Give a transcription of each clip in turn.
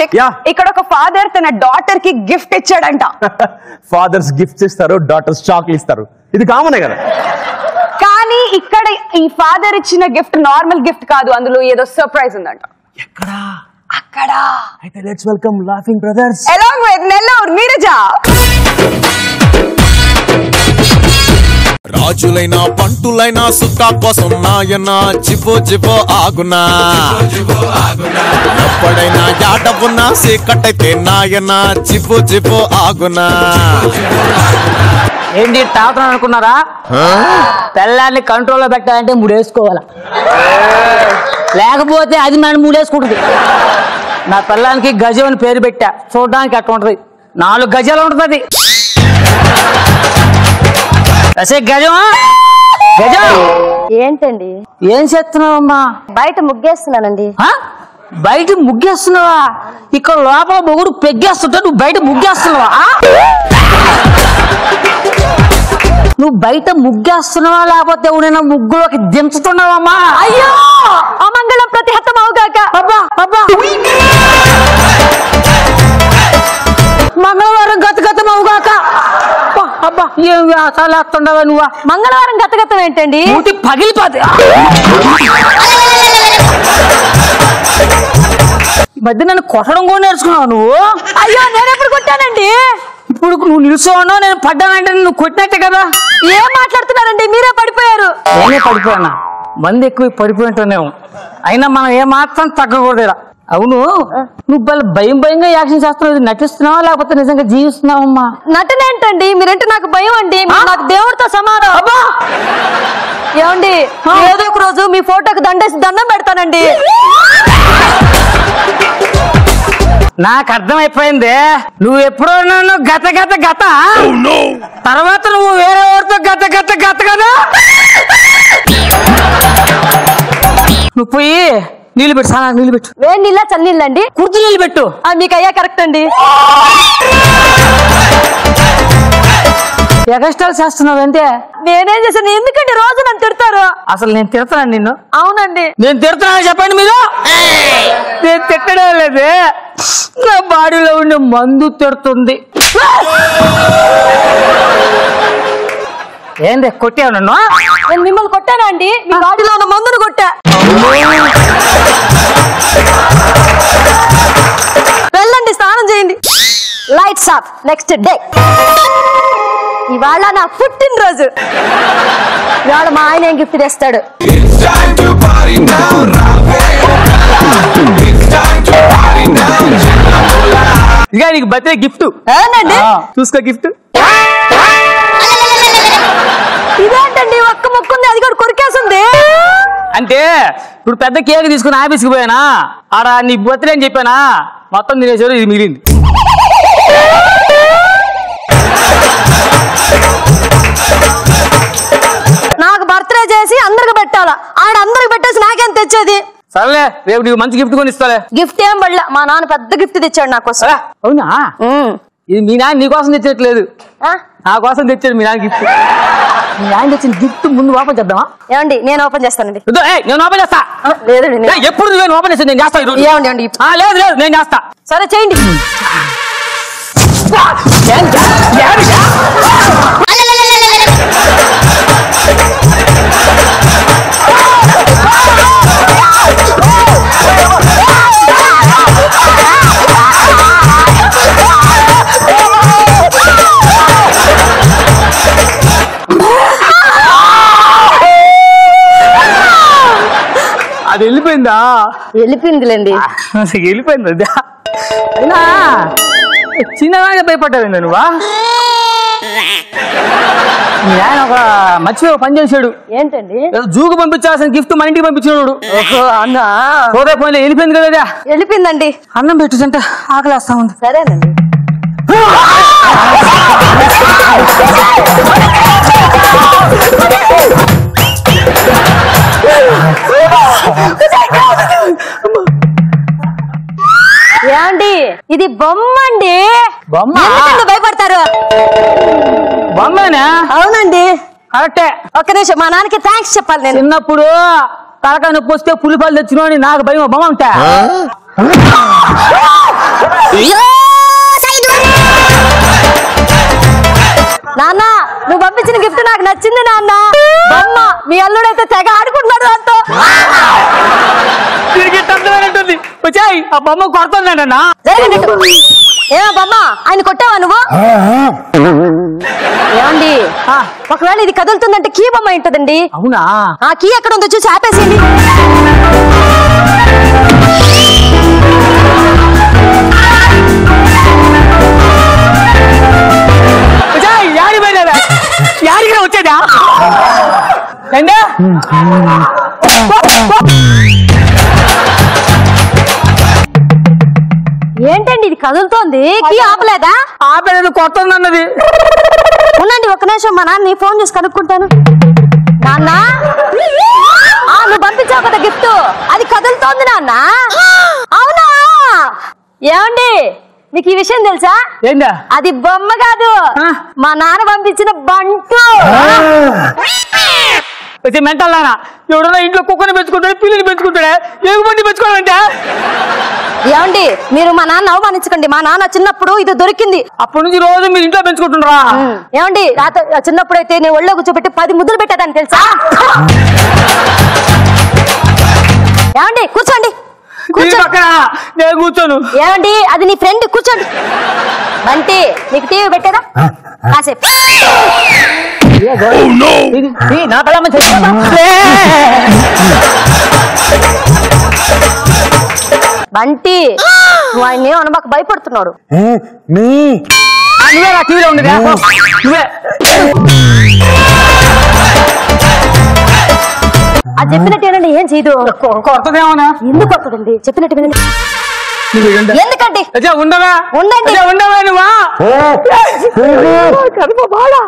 కౌశిక్, ఇక్కడ ఒక ఫాదర్ తన డాటర్ కి గిఫ్ట్ ఇచ్చాడంట. ఫాదర్స్ గిఫ్ట్స్ ఇస్తారు, డాటర్స్ చాక్లెట్ ఇస్తారు, ఇది కామనే కదా. కానీ ఇక్కడ ఈ ఫాదర్ ఇచ్చిన గిఫ్ట్ నార్మల్ గిఫ్ట్ కాదు, అందులో ఏదో సర్ప్రైజ్ ఉందంట. ఎక్కడా? అక్కడ. అయితే let's welcome laughing brothers along with Nellore Neeraja. రాజులైనా పంటులైనా సుట్టా కోసం నాయన చిపో చిపో ఆగునా, ఎప్పుడైనా యాటవున్నా సీకట్టయితే నాయన చిపో చిపో ఆగునా. ఏంటి తాగుతాను అనుకున్నారా? పెళ్ళాన్ని కంట్రోల్లో పెట్టాలంటే మూడేసుకోవాలా, లేకపోతే అది మనం మూడేసుకుంటుంది. నా పెళ్ళానికి గజం అని పేరు పెట్టా, చూడడానికి అట్లా ఉంటుంది, 4 గజాలు ఉంటుంది. గజం గజం ఏంటండి? ఏం చేస్తున్నావమ్మా? బయట ముగ్గేస్తున్నానండి. బయట ముగ్గేస్తున్నావా? ఇక్కడ లోపల మొగుడు పెగ్గేస్తుంటే నువ్వు బయట ముగ్గేస్తున్నావా? నువ్వు బయట ముగ్గేస్తున్నావా లేకపోతే ఎవరైనా ముగ్గులోకి దించుతున్నావమ్మా? అయ్యో, అమంగళం ప్రతిహతం అవుగాక. అబ్బా అబ్బా, మంగళవారం గతగతం అవుగాక. అబ్బా, ఏం వ్యాసాలేస్తుండవా నువ్వా? మంగళవారం గతగతం ఏంటండి? పగిలిపోతే మధ్య నన్ను కొట్టడం కూడా నేర్చుకున్నావు నువ్వు. అయ్యో, నేను ఎప్పుడు కొట్టానండి? ఇప్పుడు నువ్వు నిలుస్తున్నావు, నేను పడ్డానంటే నువ్వు కొట్టినట్టే కదా. ఏం మాట్లాడుతున్నారండి? మీరే పడిపోయారు. నేనే పడిపోయానా? మంది ఎక్కువ పడిపోయింటానేమో, అయినా మనం ఏమాత్రం తగ్గకూడదు. అవును, నువ్వు భయం భయంగా యాక్షన్ చేస్తున్నావు, నటిస్తున్నావా లేకపోతే నిజంగా జీవిస్తున్నావమ్మా? నటన ఏంటండి? మీరంటే నాకు భయం అండి, నాకు దేవుడితో సమానం. ఏమండి, ఏదో ఒక రోజు మీ ఫోటోకి దండేసి దండం పెడతానండి. నాకు అర్థమైపోయింది, నువ్వు ఎప్పుడో నన్ను గత గత గత తర్వాత నువ్వు వేరే వాడితో గత గత గత కదా. నువ్వు పోయి నీళ్ళు పెట్టు, సానా నీళ్ళు పెట్టు. వేడి నీళ్ళ చల్ల నీళ్ళండి? కుర్చీ నీళ్ళు పెట్టు. మీకు అయ్యా కరెక్ట్ అండి. ఎగస్ట్రాలు చేస్తున్నావు అంతే. నేనేం చేశాను? ఎందుకండి రోజు నన్ను తిడతారు? అసలు నేను తిడతాను నిన్ను? అవునండి. నేను తిడతాను చెప్పండి మీరు. నేను తిట్టడం లేదు, నా బాడీలో ఉండే మందు తిడుతుంది. ఏంది కొట్టావు నన్ను? నేను మిమ్మల్ని కొట్టానా అండి? మీ బాడీలో ఉన్న మందును కొట్టా. వెళ్ళండి, స్నానం చేయండి. Lights off. Next day. ఇవాళ నా పుట్టినరోజు. ఇవాళ మా ఆయన ఏం గిఫ్ట్ తెస్తాడు? ఇక నీకు బర్త్డే గిఫ్ట్. అవునండి, చూసుకో గిఫ్ట్. ఇదేంటండి ఒక్క ముక్కుంది, అది కూడా కొరికేస్తుంది. అంటే ఇప్పుడు పెద్ద కేక్ తీసుకుని ఆఫీస్కి పోయానా, ఆడ నీ బర్త్డే అని చెప్పానా, మొత్తం తినేసారు, ఇది మిగిలింది. నాకు బర్త్డే చేసి అందరికి పెట్టాలా, ఆడ అందరికి పెట్టేసి నాకేం తెచ్చేది? సరేలే, రేపు నీకు మంచి గిఫ్ట్ కొని ఇస్తాలే. గిఫ్ట్ ఏం పడలే, మా నాన్న పెద్ద గిఫ్ట్ తెచ్చాడు నా కోసం. అవునా? ఇది మీ నాన్న నీ కోసం తెచ్చట్లేదు, నా కోసం తెచ్చాడు మీ నాన్న గిఫ్ట్. మీ నాన్న తెచ్చిన గిఫ్ట్ ముందు ఓపెన్ చేద్దామా? ఏమండి, నేను ఓపెన్ చేస్తానండి. నేను ఓపెన్ చేస్తా. లేదండి, ఎప్పుడు నేను ఓపెన్ చేస్తాను, నేను చేస్తా. ఏమండి? లేదు లేదు, నేను చేస్తా. సరే చేయండి. అది వెళ్ళిపోయిందా? వెళ్ళిపోయిందిలేండి. వెళ్ళిపోయింది అది. అయినా చిన్నగా భయపడ్డావు నువ్వా? మీ ఆయన ఒక మర్చిపోయి పని చేశాడు. ఏంటండి? జూకు పంపించాల్సిన గిఫ్ట్ మన ఇంటికి పంపించాడు. అన్నా పోతే పోయిన వెళ్ళిపోయింది కదా. వెళ్ళిపోయిందండి. అన్నం పెట్టింటే ఆకలేస్తా ఉంది. సరేనండి. ఏమండి, ఇది బొమ్మ అండి. బొమ్మ? భయపడతారు. బొమ్మనా? అవునండి, కరెక్టే. ఒక్క నిమిషం, మా నాన్నకి థ్యాంక్స్ చెప్పాలి. నేను చిన్నప్పుడు తలకాయ నొప్పి వస్తే పులిపాలు తెచ్చినోని నాకు భయం, బొమ్మ ఉంటా. నాన్న నువ్వు పంపించిన గిఫ్ట్ నాకు నచ్చింది నాన్న. బొమ్మ మీ అల్లుడైతే తెగ ఆడుకుంటున్నాడు దాంతో. తిరిగి వచ్చాయి ఆ బొమ్మ కొడుతుందంటన్నా. ఏమో బొమ్మ ఆయన కొట్టావా నువ్వు? ఏమండి ఒకవేళ ఇది కదులుతుందంటే కీ బొమ్మ ఉంటదండి. అవునా? ఆ కీ ఎక్కడ ఉందో చూసి ఆపేసేయండి. యాడికి వచ్చేదా? ఏంటండి ఇది కదులుతోంది? కీ ఆపలేదా? ఆపలేదు, కొడుతుంది అన్నది. ఉండండి ఒక్క నిమిషం, మా నాన్న ఫోన్ చేసి కనుక్కుంటాను. నాన్న నువ్వు పంపించావు కదా గిఫ్ట్, అది కదులుతోంది నాన్న. అవునా? ఏమండి మీకు ఈ విషయం తెలుసా? ఏంటా? అది బొమ్మ కాదు, మా నాన్న పంపించిన బంటు. మెంటల్ నాన్న ఎవడన్నా ఇంట్లో కుక్కని పెంచుకుంటాడు, పిల్లిని పెంచుకుంటాడే, ఏగుబండి పెంచుకోవాలంటే. ఏమండి మీరు మా నాన్న అవమానించకండి. మా నాన్న చిన్నప్పుడు ఇది దొరికింది, అప్పటి నుంచి రోజు మీరు ఇంట్లో పెంచుకుంటున్నారా? ఏమండి చిన్నప్పుడు అయితే నేను ఒళ్ళో కూర్చోబెట్టి 10 ముద్దులు పెట్టేదాన్ని తెలుసా? ఏమండి కూర్చోండి. నేను కూర్చోను. ఏమండి అది నీ ఫ్రెండ్, కూర్చోండి. బంటి నీకు టీవీ పెట్టేదా కాసేపు? బంటి నువ్వు ఆయన ఏమన్నా మాకు భయపడుతున్నాడు. నువ్వే నా టీవీలో ఉంది నువ్వే. అది చెప్పినట్టు వినండి, ఏం చేయదు. కొడుతుందేమన్నా? ఎందుకు కొడుతుందండి? చెప్పినట్టు వినండి. ఎందుకండి? ఉండవా ఉండండి. ఉండవా నువ్వా? కడుపు బాగా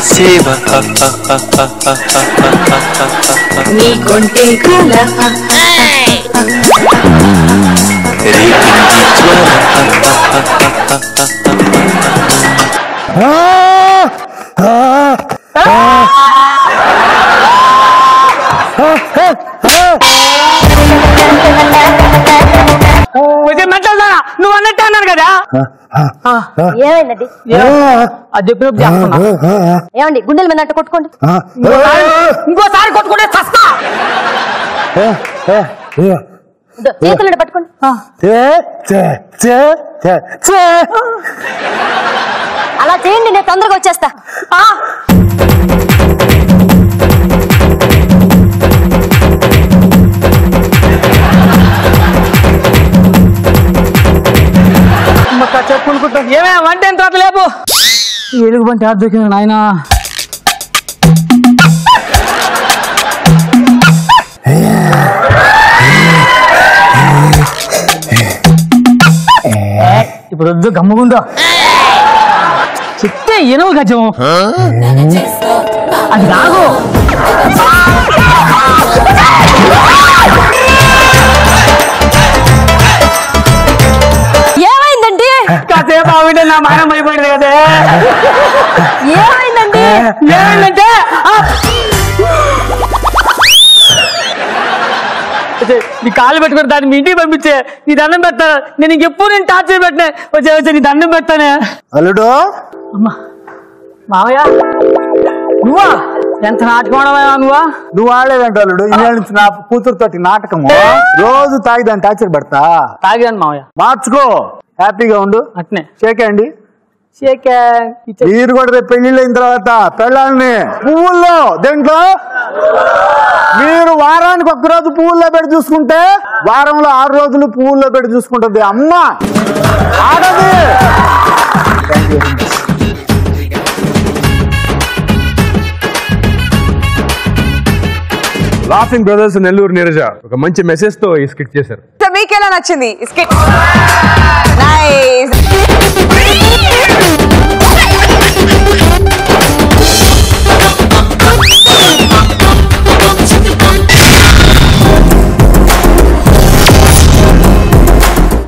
సేవ నీకుంటే కుల నువ్వు అన్నట్టు అన్నాను కదా. ఏమైందండి? అది చెప్పినప్పుడు చేస్తున్నా. ఏమండి గుండెల మీద అంట కొట్టుకోండి. ఇంకోసారి కొట్టుకుంటే చస్తా. చేతులు పట్టుకోండి. అలా చేయండి, నేను తొందరగా వచ్చేస్తా. చెప్పుకుంటా ఏమే వంట ఏం తాత లేపు. ఎలుగు బంటి ఆడ దొరికింది నాయన. ఇప్పుడు వద్దు, గమ్ముగుందో చెప్తే ఎనువు గజం. అది రాగు. ఏమైందండి? కాసేపు ఆవిడ నా మానం అయిపోయింది కదా. ఏమైందండి? ఏమైందంటే నీ కాళ్ళు పెట్టుకుని దాన్ని మీ ఇంటికి పంపించే, నీ దండం పెడతాను. నేను ఇంకెప్పుడు నేను టార్చర్ పెట్టినా వచ్చే నీ దండం పెడతానే. అల్లుడు అమ్మా మావయ్య నువ్వా? ఎంత నాటకమా నువ్వా? నువ్వు ఆడలేదంట అల్లుడు. ఇవాళ నుంచి నా కూతురుతోటి నాటకము. రోజు తాగి దాన్ని టార్చర్ పెడతా. తాగాను మావయ్య. మార్చుకో, హ్యాపీగా ఉండు. అట్నే చేకండి. షేక్ మీరు కూడా రేపు పెళ్లిళ్ళు అయిన తర్వాత పెళ్ళాలని పువ్వుల్లో దేంట్లో మీరు వారానికి 1 రోజు పువ్వుల్లో పెట్టి చూసుకుంటే వారంలో 6 రోజులు పువ్వుల్లో పెట్టి చూసుకుంటుంది అమ్మ ఆడది. లాఫింగ్ బ్రదర్స్ నెల్లూరు నీరజ ఒక మంచి మెసేజ్ తో ఈ స్కిట్ చేశారు. మీకెలా నచ్చింది స్కిట్? నైస్.